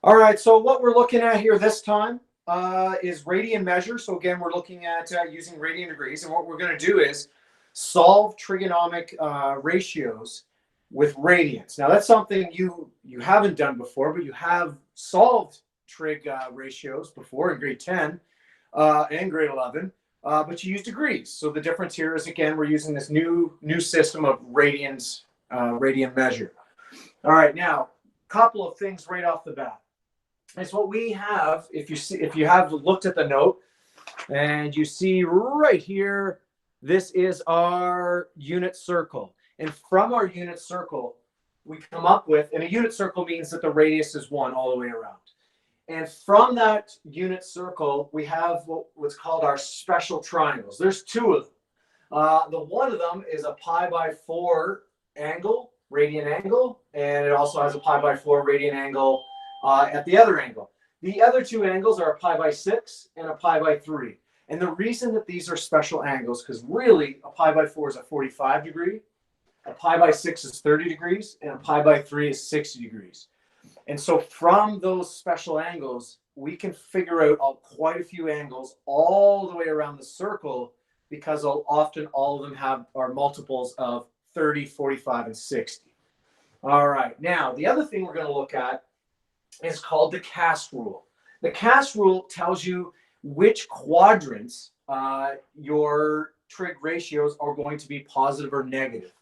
All right, so what we're looking at here this time is radian measure. So again, we're looking at using radian degrees. And what we're going to do is solve trigonomic ratios with radians. Now, that's something you haven't done before, but you have solved trig ratios before in grade 10 and grade 11, but you use degrees. So the difference here is, again, we're using this new system of radian measure. All right, now, a couple of things right off the bat. It's what we have. If you have looked at the note and you see right here, this is our unit circle. And from our unit circle, we come up with, and a unit circle means that the radius is 1 all the way around. And from that unit circle, we have what's called our special triangles. There's 2 of them. The one of them is a pi by 4 angle, radian angle, and it also has a pi by 4 radian angle at the other angle. The other 2 angles are a pi by 6 and a pi by 3. And the reason that these are special angles, because really a pi by 4 is a 45 degree, a pi by 6 is 30 degrees, and a pi by 3 is 60 degrees. And so from those special angles, we can figure out quite a few angles all the way around the circle, because often all of them are multiples of 30, 45, and 60. All right, now the other thing we're going to look at is called the cast rule. The cast rule tells you which quadrants your trig ratios are going to be positive or negative.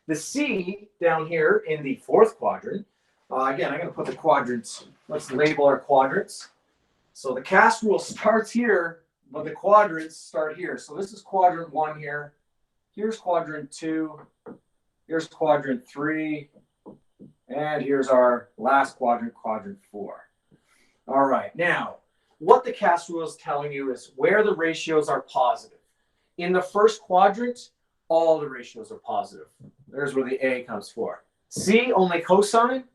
The C down here in the 4th quadrant, again, I'm going to put the quadrants, let's label our quadrants. So the cast rule starts here, but the quadrants start here. So this is quadrant 1 here. Here's quadrant 2. Here's quadrant 3. And here's our last quadrant, quadrant 4. All right, now, what the cast rule is telling you is where the ratios are positive. In the 1st quadrant, all the ratios are positive. There's where the A comes for. C, only cosine.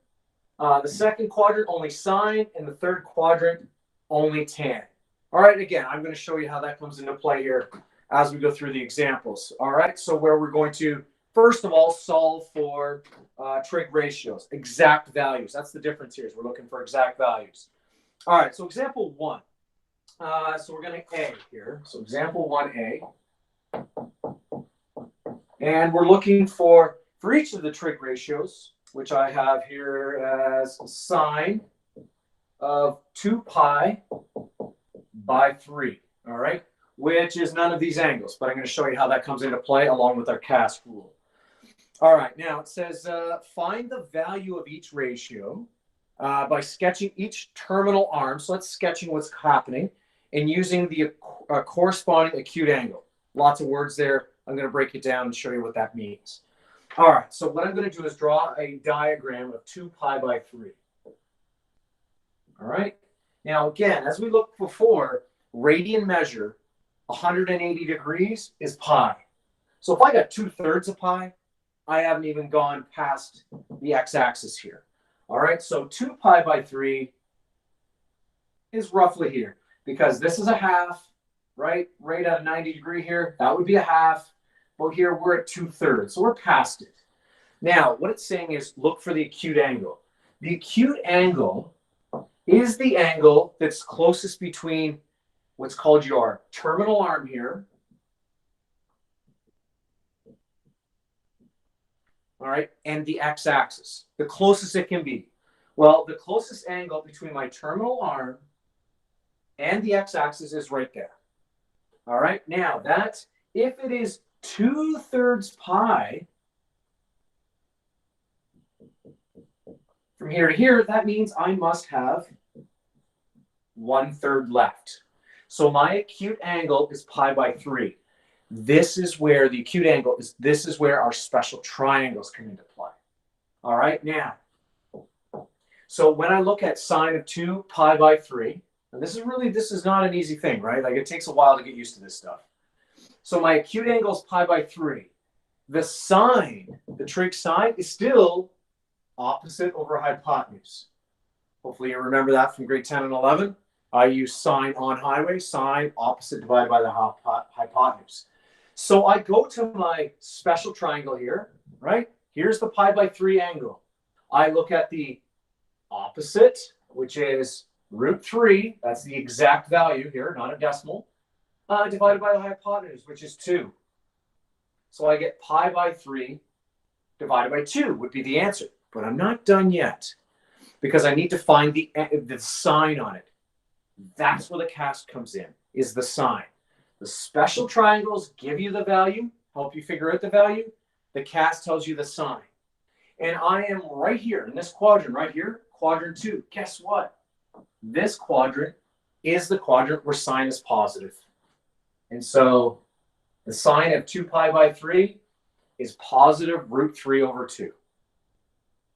The 2nd quadrant, only sine. And the 3rd quadrant, only tan. All right, again, I'm going to show you how that comes into play here as we go through the examples. All right, so where we're going to, first of all, solve for trig ratios, exact values. That's the difference here, is we're looking for exact values. All right, so example 1. So we're going to A here. So example 1A. And we're looking for each of the trig ratios, which I have here as sine of 2 pi by 3, all right, which is none of these angles, but I'm going to show you how that comes into play along with our cast rule. All right, now it says find the value of each ratio by sketching each terminal arm. So that's sketching what's happening and using the corresponding acute angle. Lots of words there. I'm going to break it down and show you what that means. All right, so what I'm going to do is draw a diagram of 2 pi by 3. All right, now again, as we looked before, radian measure, 180 degrees is pi. So if I got 2/3 of pi, I haven't even gone past the x-axis here. All right, so 2 pi by 3 is roughly here, because this is a half, right at a 90 degree here. That would be a half. Well, here we're at 2/3, so we're past it. Now, what it's saying is look for the acute angle. The acute angle is the angle that's closest between what's called your terminal arm here, all right, and the x-axis, the closest it can be. Well, the closest angle between my terminal arm and the x-axis is right there. All right, now that, if it is 2/3 pi, from here to here, that means I must have 1/3 left. So my acute angle is pi by 3. This is where the acute angle is. This is where our special triangles come into play. All right, now, so when I look at sine of 2 pi by 3, and this is not an easy thing, right? Like, it takes a while to get used to this stuff. So my acute angle is pi by 3. The sine, the trig sine, is still opposite over hypotenuse. Hopefully you remember that from grade 10 and 11. I use sine on highway, sine opposite divided by the hypotenuse. So I go to my special triangle here, right? Here's the pi by 3 angle. I look at the opposite which is root 3, that's the exact value here, not a decimal, divided by the hypotenuse, which is 2. So I get pi by 3 divided by 2 would be the answer. But I'm not done yet because I need to find the sign on it. That's where the cast comes in, is the sign. The special triangles give you the value, help you figure out the value. The cast tells you the sign. And I am right here in this quadrant right here, quadrant 2. Guess what? This quadrant is the quadrant where sign is positive. And so the sign of 2 pi by 3 is positive root 3 over 2.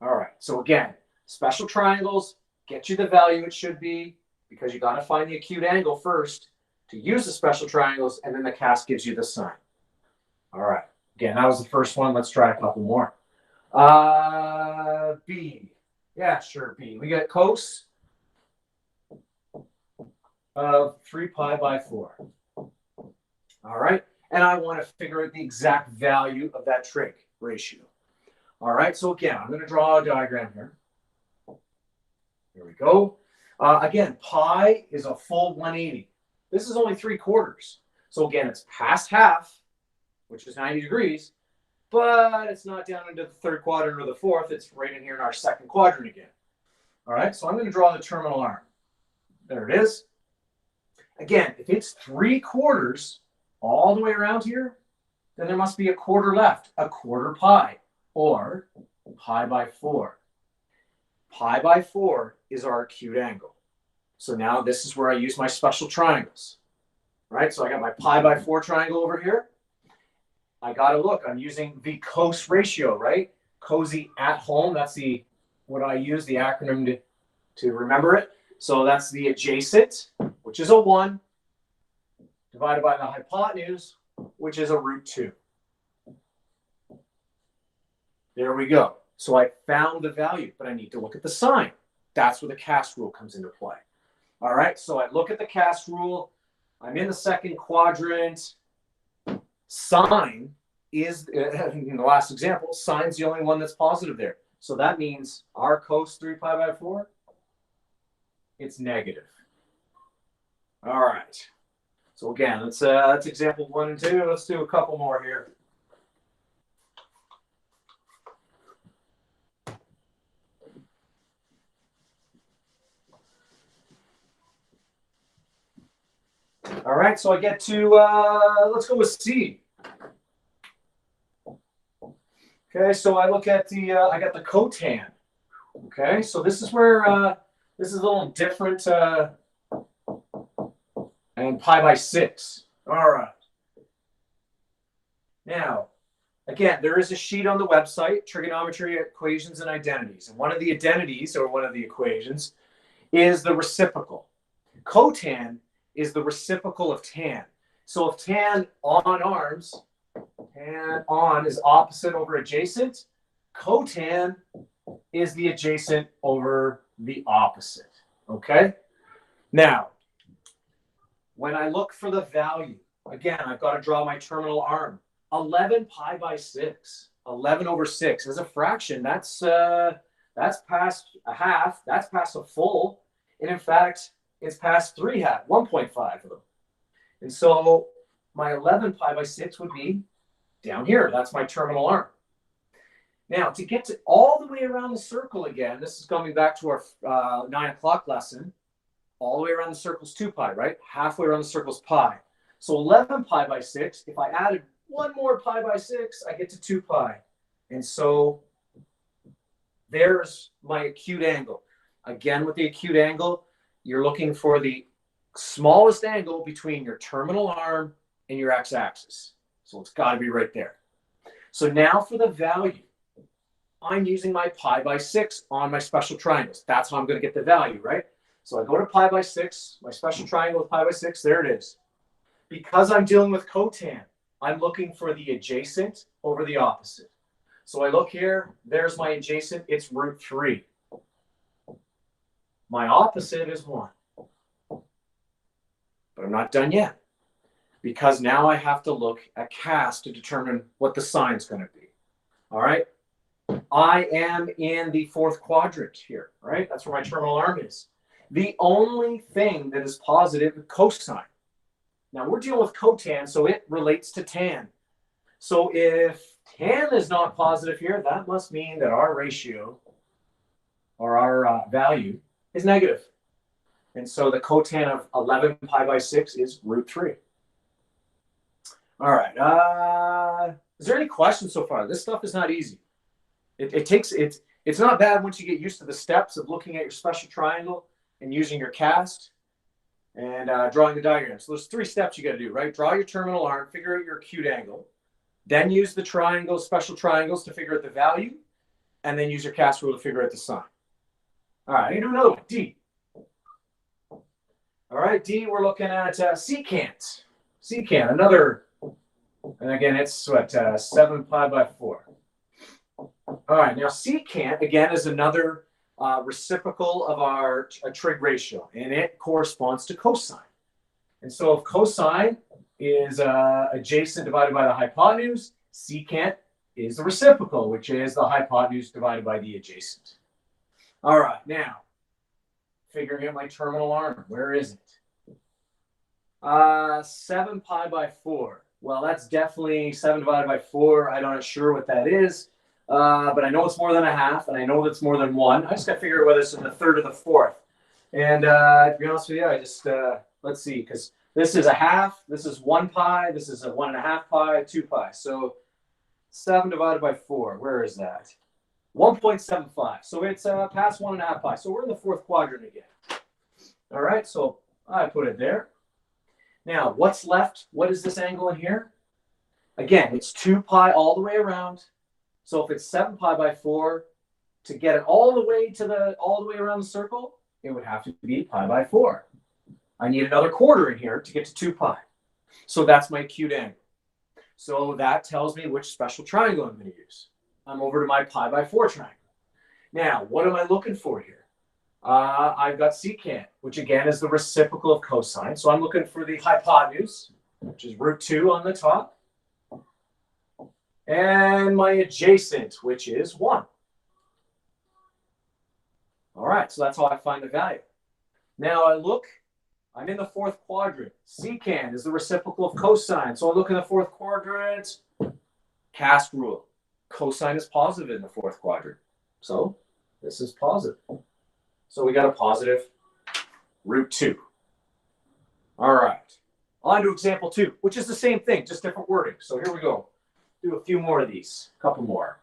All right, so again, special triangles get you the value it should be because you got to find the acute angle first to use the special triangles, and then the cast gives you the sign. All right, again, that was the first one. Let's try a couple more. B. Yeah, sure, B. We got cos of 3 pi by 4. All right, and I want to figure out the exact value of that trig ratio. All right, so again, I'm going to draw a diagram here. Here we go. Again, pi is a full 180. This is only 3/4. So again, it's past half, which is 90 degrees, but it's not down into the third quadrant or the fourth. It's right in here in our second quadrant again. All right, so I'm going to draw the terminal arm. There it is. Again, if it's 3/4 all the way around here, then there must be a quarter left, a quarter pi, or pi by 4. Pi by 4 is our acute angle. So now this is where I use my special triangles. Right, so I got my pi by 4 triangle over here. I got to look, I'm using the cos ratio, right? Cozy at home, that's what I use, the acronym to remember it. So that's the adjacent, which is a 1, divided by the hypotenuse, which is a root 2. There we go. So I found the value, but I need to look at the sign. That's where the cast rule comes into play. All right, so I look at the cast rule. I'm in the second quadrant. Sign is, in the last example, sign's the only one that's positive there. So that means our cos 3 pi by 4, it's negative. All right. So again, that's example 1 and 2. Let's do a couple more here. All right, so I get to, let's go with C. Okay, so I look at the, I got the cotan. Okay, so this is where, this is a little different, and pi by 6. All right. Now, again, there is a sheet on the website, Trigonometry, Equations, and Identities. And one of the identities, or one of the equations, is the reciprocal. Cotan is the reciprocal of tan. So if tan on arms, tan on is opposite over adjacent, cotan is the adjacent over the opposite. Okay? Now, when I look for the value, again, I've got to draw my terminal arm. 11 pi by 6, 11 over 6 is a fraction. That's past a half. That's past a full. And in fact, it's past 3/2, 1.5 of them. And so my 11 pi by 6 would be down here. That's my terminal arm. Now, to get to all the way around the circle again, this is coming back to our 9 o'clock lesson. All the way around the circle is 2 pi, right? Halfway around the circle is pi. So 11 pi by 6, if I added one more pi by 6, I get to 2 pi. And so there's my acute angle. Again, with the acute angle, you're looking for the smallest angle between your terminal arm and your x-axis. So it's got to be right there. So now for the value, I'm using my pi by 6 on my special triangles. That's how I'm going to get the value, right? So I go to pi by 6, my special triangle with pi by 6, there it is. Because I'm dealing with cotan, I'm looking for the adjacent over the opposite. So I look here, there's my adjacent, it's root 3. My opposite is 1. But I'm not done yet, because now I have to look at cast to determine what the sign's going to be. All right? I am in the fourth quadrant here, right? That's where my terminal arm is. The only thing that is positive is cosine. Now we're dealing with cotan, so it relates to tan. So if tan is not positive here, that must mean that our ratio or our value is negative. And so the cotan of 11 pi by 6 is root 3. All right. Is there any questions so far? This stuff is not easy. It's not bad once you get used to the steps of looking at your special triangle and using your cast and drawing the diagram. So there's 3 steps you got to do, right? Draw your terminal arm, figure out your acute angle, then use the triangles, special triangles to figure out the value, and then use your cast rule to figure out the sign. All right, I'm going to do another one, D. All right, D, we're looking at secant. Secant, another, and again, it's what, 7 pi by 4. All right, now secant, again, is another reciprocal of our trig ratio, and it corresponds to cosine. And so if cosine is adjacent divided by the hypotenuse, secant is the reciprocal, which is the hypotenuse divided by the adjacent. All right, now, figuring out my terminal arm, where is it? 7 pi by 4. Well, that's definitely 7 divided by 4. I'm not sure what that is. But I know it's more than a half, and I know it's more than 1. I just got to figure out whether it's in the third or the fourth. And to be honest with you, I just, let's see, because this is a half, this is 1 pi, this is a 1.5 pi, 2 pi. So 7 divided by 4, where is that? 1.75. So it's past 1.5 pi. So we're in the fourth quadrant again. All right, so I put it there. Now, what's left? What is this angle in here? Again, it's 2 pi all the way around. So if it's 7 pi by 4, to get it all the way around the circle, it would have to be pi by 4. I need another quarter in here to get to 2 pi. So that's my acute angle. So that tells me which special triangle I'm going to use. I'm over to my pi by 4 triangle. Now, what am I looking for here? I've got secant, which again is the reciprocal of cosine. So I'm looking for the hypotenuse, which is root 2 on the top. And my adjacent, which is 1. All right, so that's how I find the value. Now I look, I'm in the fourth quadrant. Secant is the reciprocal of cosine. So I look in the fourth quadrant, cast rule. Cosine is positive in the fourth quadrant. So this is positive. So we got a positive root 2. All right, on to example 2, which is the same thing, just different wording. So here we go. Do a few more of these, a couple more.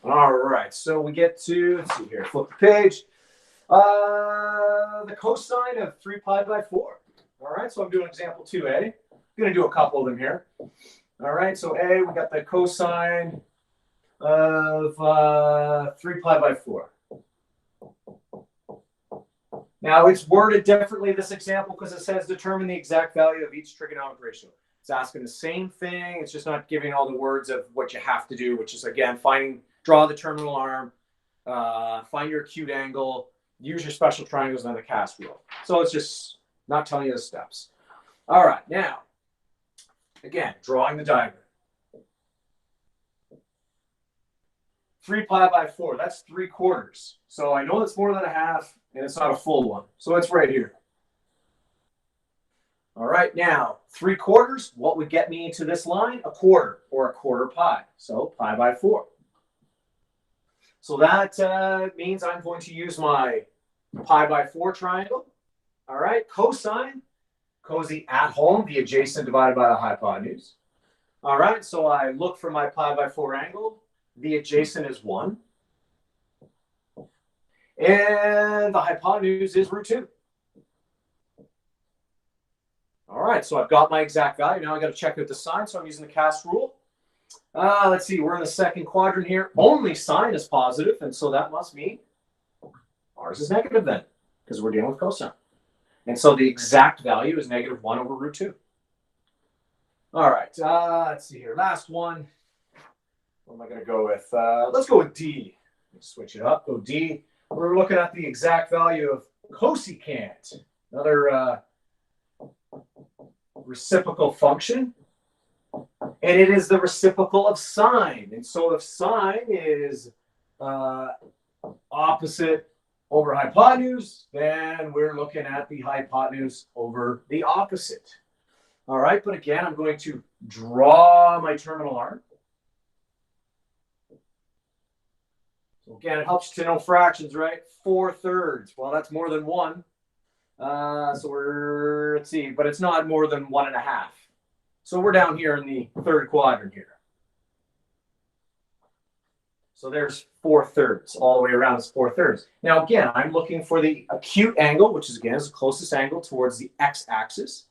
All right, so we get to, let's see here, flip the page. The cosine of 3 pi by 4. All right, so I'm doing example 2A. I'm going to do a couple of them here. All right, so A, we got the cosine of 3 pi by 4. Now it's worded differently, this example, because it says determine the exact value of each trigonometric ratio. It's asking the same thing. It's just not giving all the words of what you have to do, which is, again, draw the terminal arm, find your acute angle, use your special triangles, and then the cast rule. So it's just not telling you the steps. All right, now, again, drawing the diagram. 3 pi by 4, that's 3/4. So I know it's more than a half, and it's not a full one. So it's right here. All right, now, 3/4, what would get me into this line? A quarter, or a quarter pi. So pi by 4. So that means I'm going to use my pi by 4 triangle. All right, cosine, cozy at home, the adjacent divided by the hypotenuse. All right, so I look for my pi by 4 angle. The adjacent is 1. And the hypotenuse is root 2. All right, so I've got my exact value. Now I got to check out the sign, so I'm using the cast rule. Let's see, we're in the second quadrant here. Only sine is positive, and so that must mean ours is negative then, because we're dealing with cosine. And so the exact value is negative 1 over root 2. All right, let's see here. Last one. What am I going to go with? Let's go with D. Let's switch it up. Go D. we're looking at the exact value of cosecant, another reciprocal function. And it is the reciprocal of sine. And so if sine is opposite over hypotenuse, then we're looking at the hypotenuse over the opposite. All right, but again, I'm going to draw my terminal arm. So again, it helps to know fractions, right? 4/3. Well, that's more than one. So let's see, but it's not more than 1.5. So we're down here in the third quadrant here. So there's 4/3. All the way around is 4/3. Now, again, I'm looking for the acute angle, which is, again, is the closest angle towards the x-axis,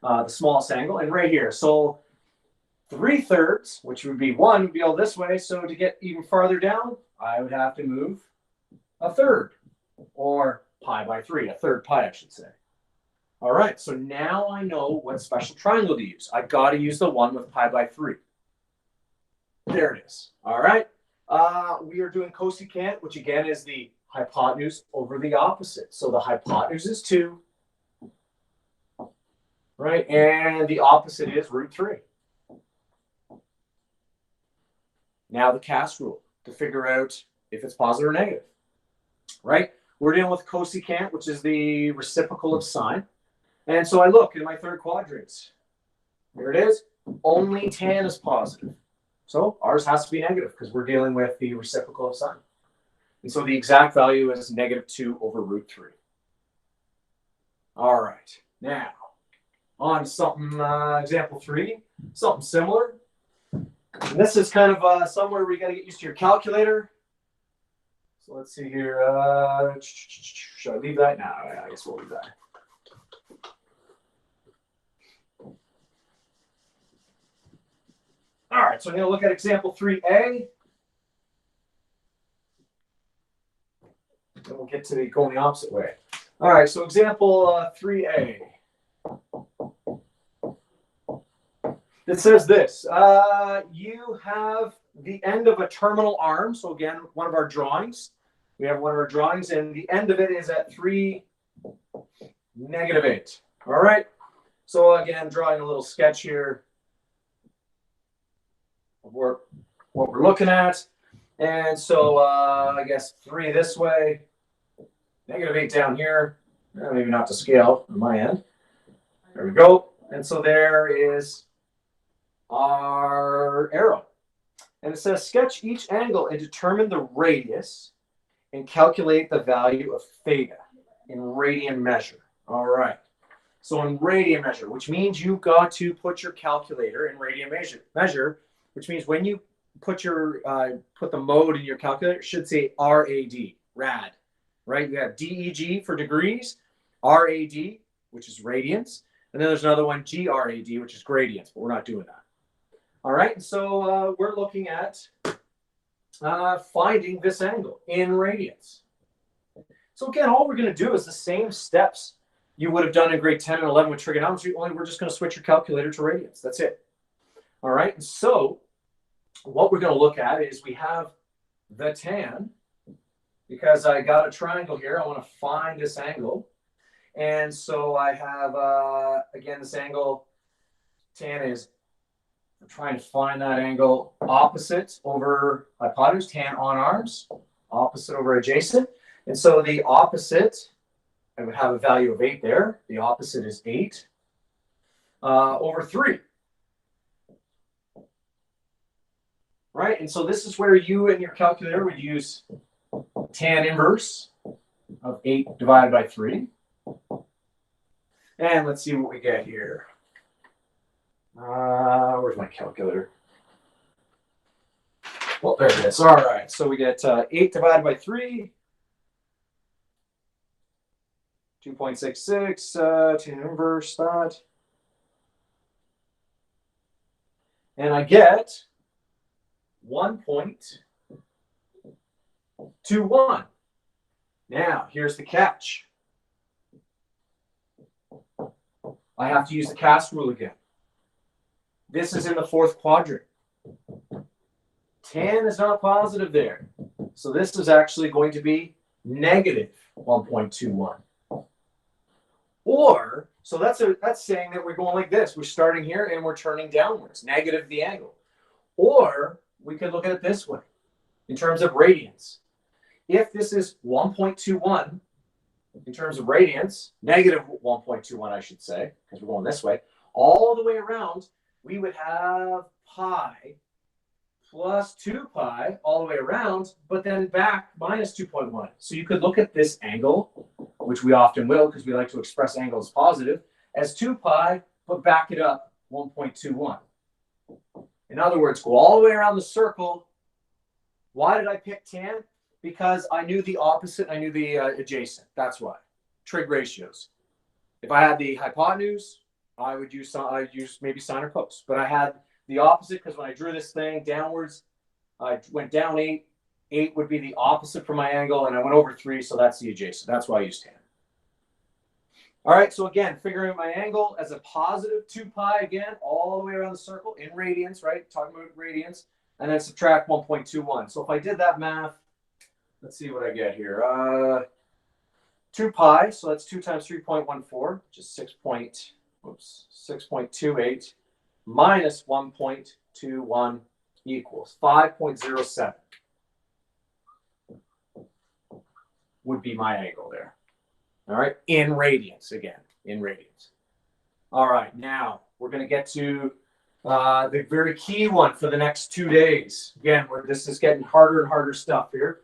the smallest angle, and right here. So 3/3, which would be 1, would be all this way. So to get even farther down, I would have to move 1/3, or pi by 3, 1/3 pi, I should say. All right, so now I know what special triangle to use. I've got to use the one with pi by 3. There it is. All right. We are doing cosecant, which again is the hypotenuse over the opposite. So the hypotenuse is 2, right? And the opposite is √3. Now the cast rule to figure out if it's positive or negative, right? We're dealing with cosecant, which is the reciprocal of sine. And so I look in my third quadrant. Here it is. Only tan is positive. So ours has to be negative because we're dealing with the reciprocal of sine. And so the exact value is -2 over √3. All right. Now, on to something, example 3, something similar. And this is kind of somewhere we got to get used to your calculator. So let's see here. Should I leave that? No, I guess we'll leave that. All right, so I'm going to look at example 3a. Then we'll get to going the opposite way. All right, so example 3a. It says this. You have the end of a terminal arm. So again, one of our drawings. We have one of our drawings, and the end of it is at 3, -8. All right. So again, drawing a little sketch here of what we're looking at. And so I guess 3 this way, -8 down here. Maybe not to scale on my end. There we go. And so there is our arrow. And it says, sketch each angle and determine the radius and calculate the value of theta in radian measure. All right. So in radian measure, which means you've got to put your calculator in radian measure, which means when you put your put the mode in your calculator, it should say RAD, rad, right? You have DEG for degrees, RAD, which is radians, and then there's another one, GRAD, which is gradients, but we're not doing that. All right, so we're looking at finding this angle in radians. So again, all we're going to do is the same steps you would have done in grade 10 and 11 with trigonometry, only we're just going to switch your calculator to radians. That's it. All right, and so what we're going to look at is we have the tan, because I got a triangle here. I want to find this angle. And so I have, again, this angle, tan is, I'm trying to find that angle opposite over hypotenuse, tan on arms, opposite over adjacent. And so the opposite, I would have a value of 8 there. The opposite is 8 over 3. Right? And so this is where you and your calculator would use tan inverse of 8 divided by 3. And let's see what we get here. Where's my calculator? Well, there it is. All right. So we get 8 divided by 3. 2.66, tan inverse that. And I get 1.21. Now, here's the catch. I have to use the cast rule again. This is in the fourth quadrant. Tan is not positive there. So this is actually going to be negative 1.21. Or, so that's saying that we're going like this. We're starting here and we're turning downwards, negative the angle. Or we could look at it this way, in terms of radians. If this is 1.21 in terms of radians, negative 1.21, I should say, because we're going this way, all the way around, we would have pi plus 2 pi all the way around, but then back minus 2.1. So you could look at this angle, which we often will because we like to express angles positive, as 2 pi, but back it up 1.21. In other words, go all the way around the circle. Why did I pick tan? Because I knew the opposite, I knew the adjacent. That's why. Trig ratios. If I had the hypotenuse, I would use maybe sine or cos. But I had the opposite because when I drew this thing downwards, I went down 8. 8 would be the opposite for my angle, and I went over 3, so that's the adjacent. That's why I used tan. All right, so again, figuring out my angle as a positive 2 pi again, all the way around the circle in radians, right? Talking about radians, and then subtract 1.21. So if I did that math, let's see what I get here. 2 pi, so that's 2 times 3.14, which is 6.28, minus 1.21 equals 5.07 would be my angle there. All right, in radians again, in radians. All right, now we're going to get to the very key one for the next 2 days. Again, this is getting harder and harder stuff here.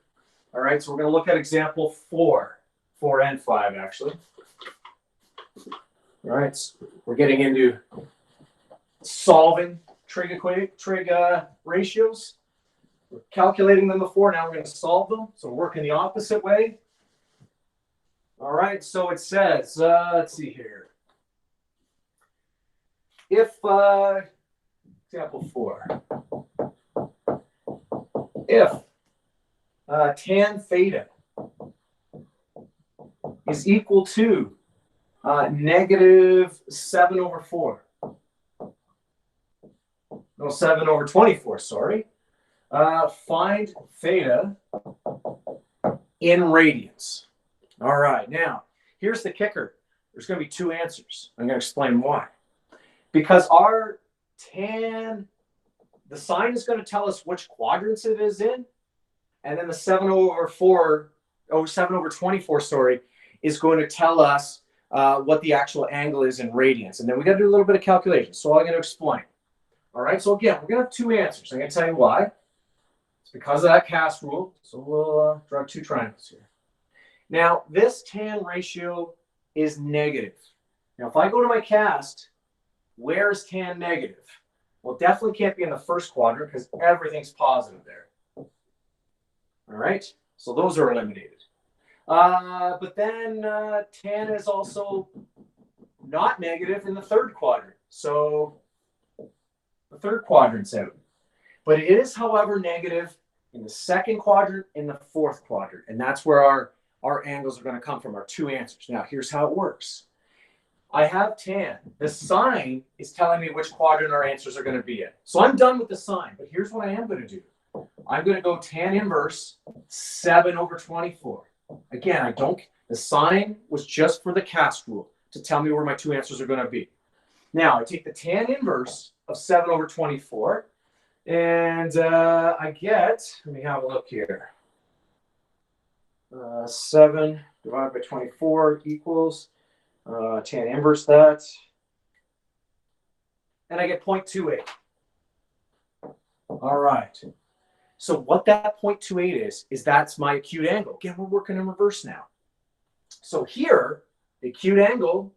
All right, so we're going to look at example 4 and 5, actually. All right, so we're getting into solving trig ratios. We're calculating them before, now we're going to solve them. So we're working the opposite way. All right, so it says, let's see here. If, example 4, if tan theta is equal to negative 7 over 4. No, 7 over 24, sorry. Find theta in radians. All right, now, here's the kicker. There's going to be 2 answers. I'm going to explain why. Because our tan, the sign is going to tell us which quadrants it is in, and then the 7 over 24, sorry, is going to tell us what the actual angle is in radians. And then we got to do a little bit of calculation. So I'm going to explain. All right, so again, we're going to have 2 answers. I'm going to tell you why. It's because of that cast rule. So we'll draw 2 triangles here. Now, this tan ratio is negative. Now, if I go to my cast, where is tan negative? Well, it definitely can't be in the first quadrant because everything's positive there. All right, so those are eliminated. But then tan is also not negative in the third quadrant. So the third quadrant's out. But it is, however, negative in the second quadrant, in the fourth quadrant. And that's where our angles are going to come from, our 2 answers. Now, here's how it works. I have tan. The sign is telling me which quadrant our answers are going to be in. So I'm done with the sign. But here's what I am going to do. I'm going to go tan inverse 7 over 24. Again, the sign was just for the cast rule to tell me where my 2 answers are going to be. Now, I take the tan inverse of 7 over 24, and I get, let me have a look here. 7 divided by 24 equals tan inverse that, and I get 0.28. All right. So what that 0.28 is that's my acute angle. Again, we're working in reverse now. So here, the acute angle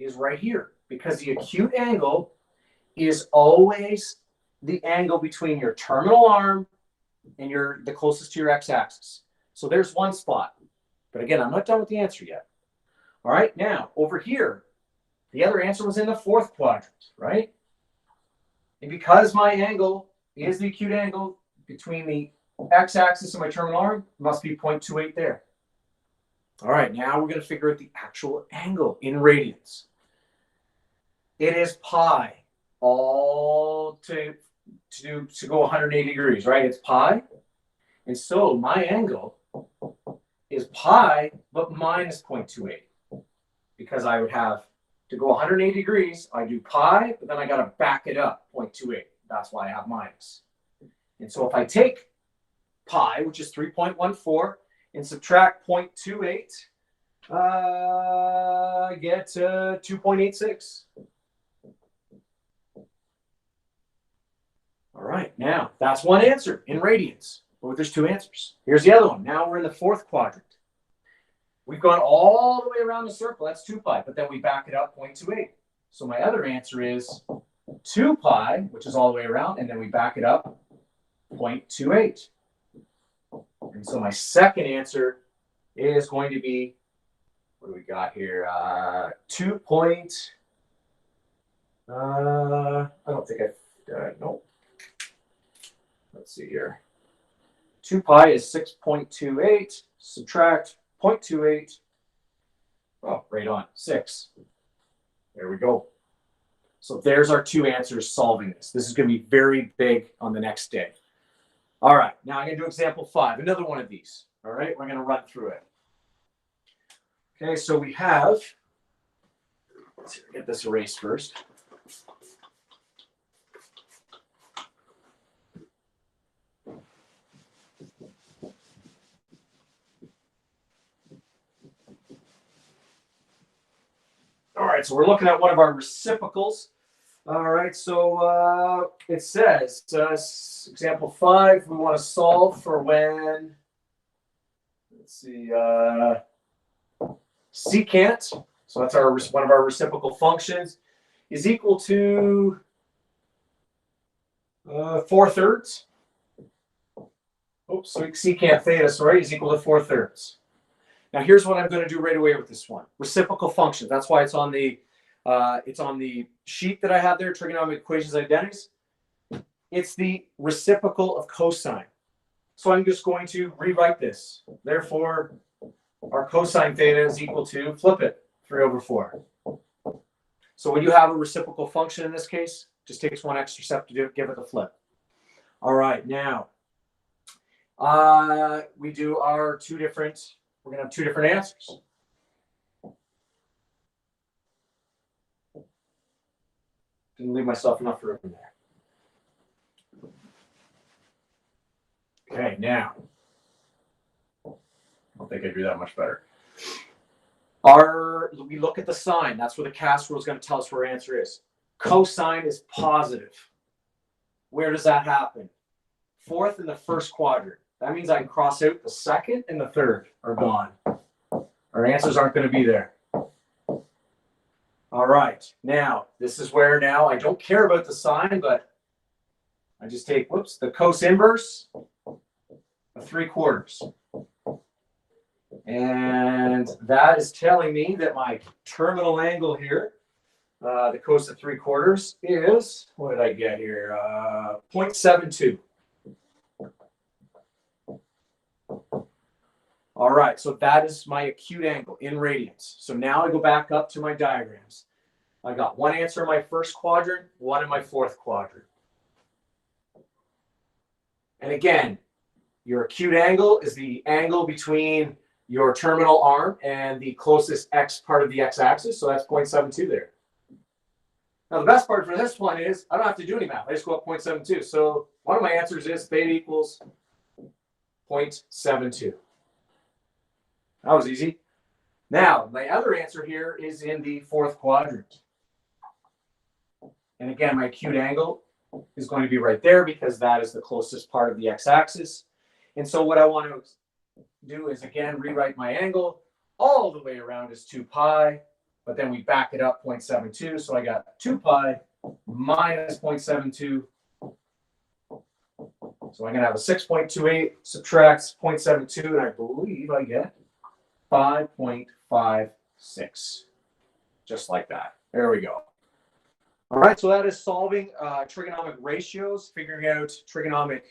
is right here because the acute angle is always the angle between your terminal arm and the closest to your x-axis. So there's one spot. But again, I'm not done with the answer yet. All right, now over here, the other answer was in the fourth quadrant, right? And because my angle is the acute angle between the x-axis and my terminal arm, it must be 0.28 there. All right, now we're going to figure out the actual angle in radians. It is pi, all to go 180 degrees, right? It's pi. And so my angle is pi, but minus 0.28. Because I would have to go 180 degrees, I do pi, but then I got to back it up 0.28. That's why I have minus. And so if I take pi, which is 3.14, and subtract 0.28, I get 2.86. All right, now that's one answer in radians. But there's two answers. Here's the other one. Now we're in the fourth quadrant. We've gone all the way around the circle. That's 2 pi, but then we back it up 0.28. So my other answer is 2 pi, which is all the way around, and then we back it up 0.28. And so my second answer is going to be, what do we got here? I don't think nope. Let's see here. 2 pi is 6.28. Subtract 0.28. Oh, right on. 6. There we go. So there's our two answers solving this. This is going to be very big on the next day. All right. Now I'm going to do example 5. Another one of these. All right. We're going to run through it. Okay. So we have, let's see, get this erased first. All right, so we're looking at one of our reciprocals. All right, so it says, example 5, we want to solve for when, let's see, secant, so that's one of our reciprocal functions, is equal to 4/3. Oops, so secant theta, sorry, is equal to 4/3. Now here's what I'm going to do right away with this one. Reciprocal functions. That's why it's on the sheet that I have there, trigonometric equations identities. It's the reciprocal of cosine. So I'm just going to rewrite this. Therefore, our cosine theta is equal to, flip it, 3/4. So when you have a reciprocal function in this case, it just takes one extra step to give it the flip. All right, now we do our we're going to have two different answers. Didn't leave myself enough room there. Okay, now, I don't think I do that much better. We look at the sign. That's where the cast rule is going to tell us where our answer is. Cosine is positive. Where does that happen? Fourth in the first quadrant. That means I can cross out the second and the third are gone. Our answers aren't going to be there. All right. Now, this is where now I don't care about the sign, but I just take, the cos inverse of 3/4. And that is telling me that my terminal angle here, the cos of 3/4 is, what did I get here? 0.72. All right, so that is my acute angle in radians. So now I go back up to my diagrams. I got one answer in my first quadrant, one in my fourth quadrant. And again, your acute angle is the angle between your terminal arm and the closest x part of the x-axis. So that's 0.72 there. Now the best part for this one is I don't have to do any math. I just go up 0.72. So one of my answers is theta equals 0.72. That was easy. Now, my other answer here is in the fourth quadrant. And again, my acute angle is going to be right there because that is the closest part of the x-axis. And so what I want to do is, again, rewrite my angle. All the way around is 2 pi, but then we back it up 0.72. So I got 2 pi minus 0.72. So I'm going to have a 6.28 subtracts 0.72, and I believe I get 5.56. Just like that. There we go. All right, so that is solving trigonomic ratios, figuring out trigonomic,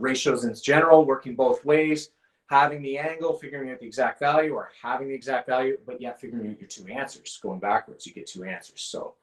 ratios in general, working both ways, having the angle, figuring out the exact value, or having the exact value, but yet figuring out your two answers. Going backwards, you get two answers. So